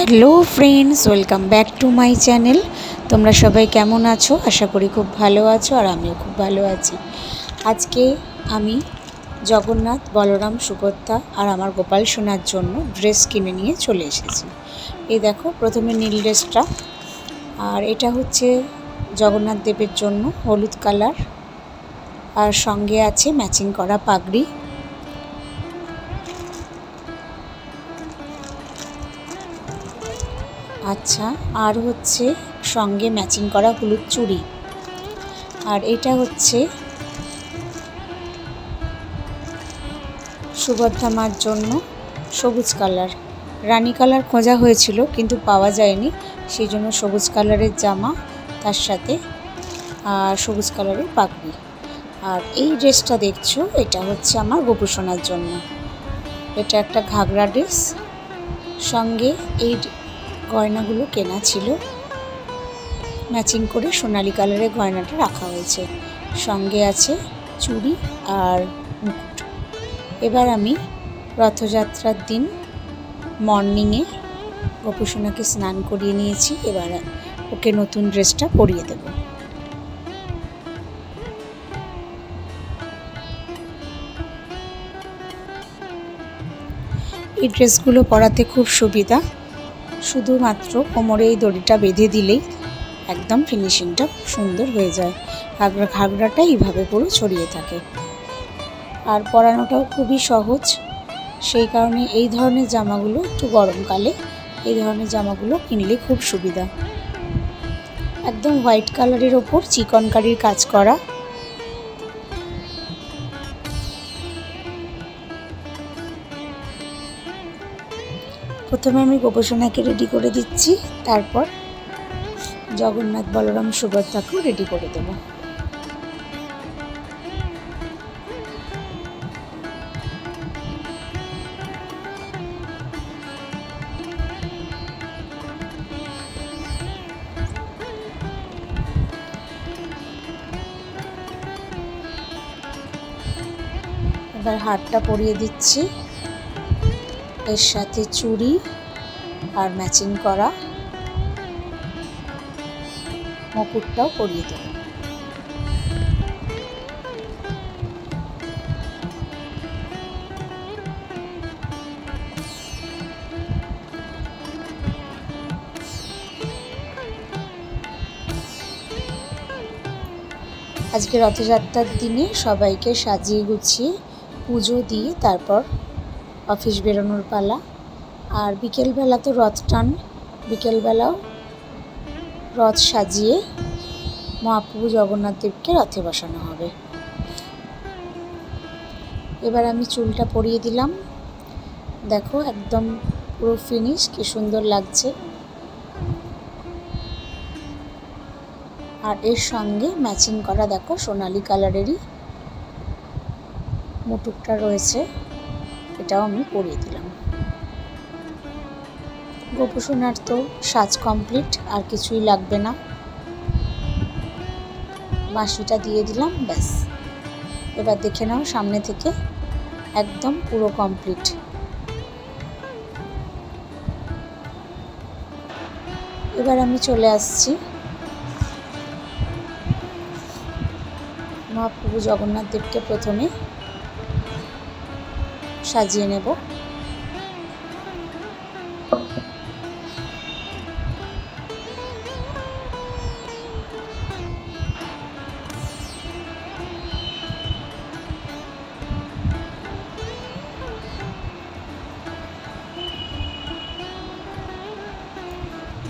Hello friends, welcome back to my channel. তোমরা সবাই কেমন আছো? আশা করি খুব ভালো আছো, আর আমিও খুব ভালো আছি। আজকে আমি জগন্নাথ, বলরাম, সুভদ্রা আর আমার গোপাল সোনার জন্য ড্রেস কিনে নিয়ে চলে এসেছি। এই দেখো, প্রথমে নীল ড্রেসটা, আর এটা হচ্ছে জগন্নাথ দেবের জন্য হলুদ কালার, আর সঙ্গে আছে ম্যাচিং করা পাগড়ি। আচ্ছা, আর হচ্ছে সঙ্গে ম্যাচিং করা হলুদ চুড়ি। আর এটা হচ্ছে সুভদ্রা মার জন্য সবুজ কালার। রানী কালার খোঁজা হয়েছিল কিন্তু পাওয়া যায়নি, সেই জন্য সবুজ কালারের জামা, তার সাথে সবুজ কালারের পাগড়ি। আর এই ড্রেসটা দেখছো, এটা হচ্ছে আমার গোপু সোনার জন্য। এটা একটা ঘাগরা ড্রেস, সঙ্গে এই গয়নাগুলো কেনা ছিল, ম্যাচিং করে সোনালি কালারের গয়নাটা রাখা হয়েছে, সঙ্গে আছে চুড়ি আর মুকুট। এবার আমি রথযাত্রার দিন মর্নিংয়ে গোপু সোনাকে স্নান করিয়ে নিয়েছি, এবার ওকে নতুন ড্রেসটা পরিয়ে দেব। এই ড্রেসগুলো পরাতে খুব সুবিধা, শুধুমাত্র কোমরে এই দড়িটা বেঁধে দিলেই একদম ফিনিশিংটা খুব সুন্দর হয়ে যায়। ঘাগরাটা এইভাবে পুরো ছড়িয়ে থাকে, আর পরানোটাও খুবই সহজ। সেই কারণে এই ধরনের জামাগুলো একটু গরমকালে এই ধরনের জামাগুলো কিনলে খুব সুবিধা। একদম হোয়াইট কালারের ওপর চিকনকারির কাজ করা। প্রথমে আমি গোপু সোনাকে রেডি করে দিচ্ছি, তারপর জগন্নাথ, বলরাম, সুভদ্রাকেও রেডি করে দেব। এবার হারটা পরিয়ে দিচ্ছি, এর সাথে চুড়ি আর ম্যাচিং করা মুকুটটাও পরিয়ে দেব। আজকে রথযাত্রার দিনে সবাইকে সাজিয়ে গুছিয়ে পুজো দিয়ে তারপর অফিস বেরোনোর পালা। আর বিকেলবেলা তো রথ টান, বিকেলবেলাও রথ সাজিয়ে মহাপ্রভু জগন্নাথ দেবকে রথে বসানো হবে। এবার আমি চুলটা পরিয়ে দিলাম, দেখো একদম পুরো ফিনিশ, কি সুন্দর লাগছে। আর এর সঙ্গে ম্যাচিং করা দেখো সোনালি কালারেরই মুকুটটা রয়েছে, এটাও আমি পরিয়ে দিলাম। গোপু সোনার তো সাজ কমপ্লিট, আর কিছুই লাগবে না। বাঁশিটা দিয়ে দিলাম, ব্যাস। এবার দেখে নাও সামনে থেকে একদম পুরো কমপ্লিট। এবার আমি চলে আসছি মহাপ্রভু জগন্নাথ দেবকে প্রথমে সাজিয়ে নেব।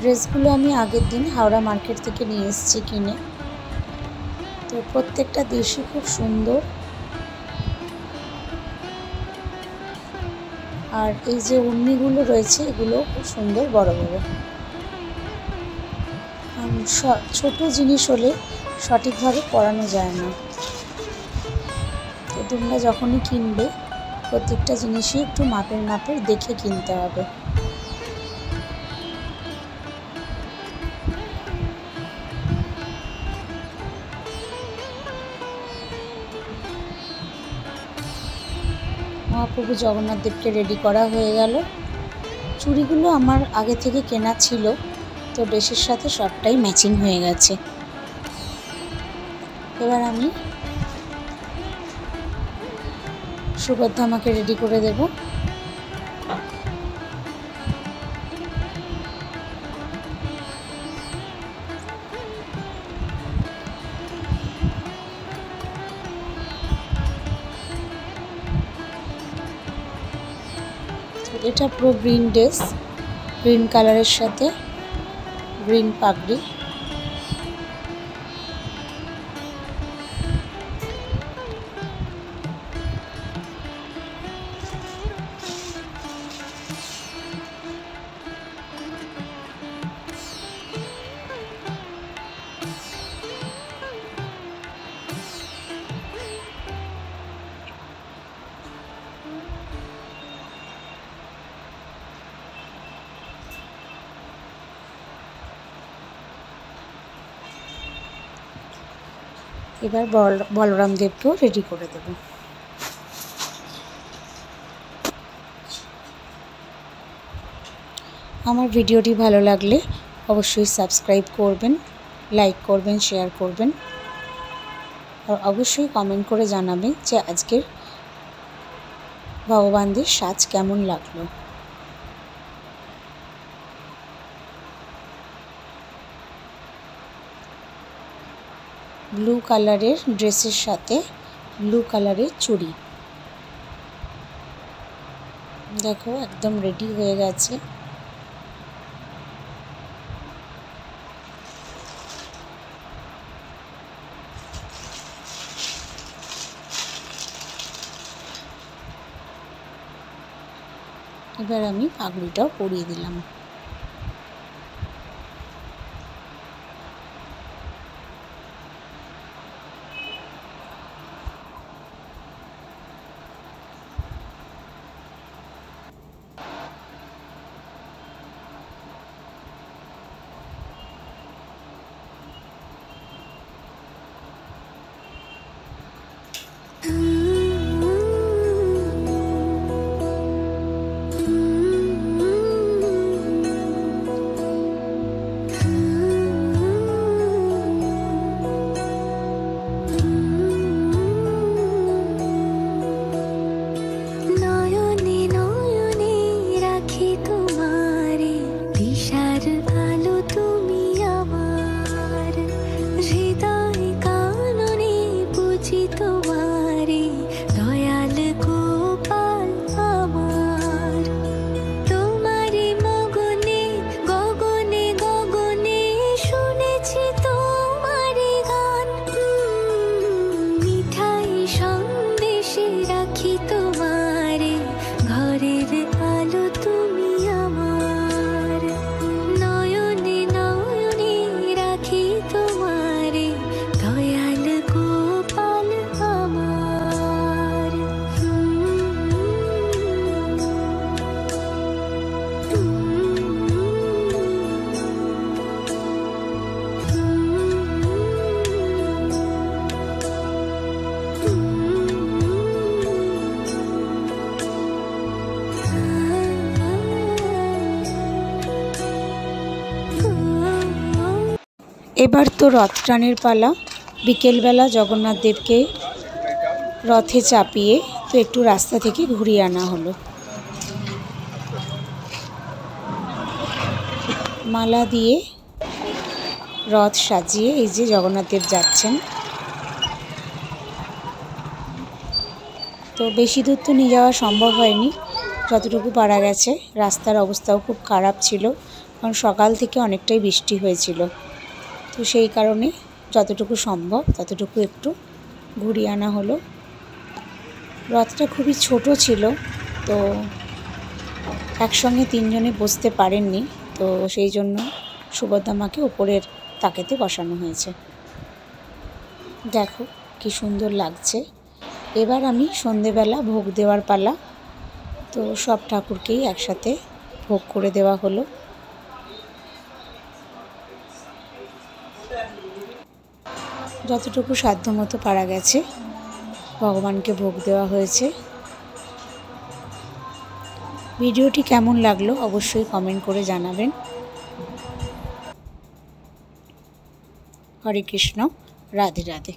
ড্রেসগুলো আমি আগের দিন হাওড়া মার্কেট থেকে নিয়ে এসেছি কিনে, তো প্রত্যেকটা দেশই খুব সুন্দর। আর এই যে উন্নিগুলো রয়েছে, এগুলো খুব সুন্দর, বড় বড়। ছোট জিনিস হলে সঠিকভাবে পরানো যায় না, তো তোমরা যখনই কিনবে প্রত্যেকটা জিনিসই একটু মাপের মাপের দেখে কিনতে হবে। মহাপ্রভু জগন্নাথ দেবকে রেডি করা হয়ে গেল। চুড়িগুলো আমার আগে থেকে কেনা ছিল, তো ড্রেসের সাথে সবটাই ম্যাচিং হয়ে গেছে। এবার আমি সুভদ্রা আমাকে রেডি করে দেব। এটা পুরো গ্রিন ড্রেস, গ্রিন কালারের সাথে গ্রিন পাগড়ি। এবার বলরাম দেবকেও রেডি করে দেব। আমার ভিডিওটি ভালো লাগলে অবশ্যই সাবস্ক্রাইব করবেন, লাইক করবেন, শেয়ার করবেন, আর অবশ্যই কমেন্ট করে জানাবেন যে আজকের ভগবানদের সাজ কেমন লাগলো। ব্লু কালারের ড্রেসের সাথে ব্লু কালারের চুড়ি। দেখো একদম রেডি হয়ে গেছে। এবার আমি পাগড়িটাও পরিয়ে দিলাম। এবার তো রথ টানের পালা। বিকেলবেলা জগন্নাথ দেবকে রথে চাপিয়ে তো একটু রাস্তা থেকে ঘুরিয়ে আনা হলো। মালা দিয়ে রথ সাজিয়ে এই যে জগন্নাথ দেব যাচ্ছেন। তো বেশি দূর তো নিয়ে যাওয়া সম্ভব হয়নি, যতটুকু পারা গেছে। রাস্তার অবস্থাও খুব খারাপ ছিল, কারণ সকাল থেকে অনেকটাই বৃষ্টি হয়েছিল। তো সেই কারণে যতটুকু সম্ভব ততটুকু একটু ঘুরিয়ে আনা হলো। রথটা খুবই ছোট ছিল, তো একসঙ্গে তিনজনে বসতে পারেননি, তো সেই জন্য সুভদ্রা মাকে উপরের তাকেতে বসানো হয়েছে। দেখো কি সুন্দর লাগছে। এবার আমি সন্ধেবেলা ভোগ দেওয়ার পালা। তো সব ঠাকুরকেই একসাথে ভোগ করে দেওয়া হলো। যতটুকু সাধ্যমতো পারা গেছে ভগবানকে ভোগ দেওয়া হয়েছে। ভিডিওটি কেমন লাগলো অবশ্যই কমেন্ট করে জানাবেন। হরে কৃষ্ণ, রাধে রাধে।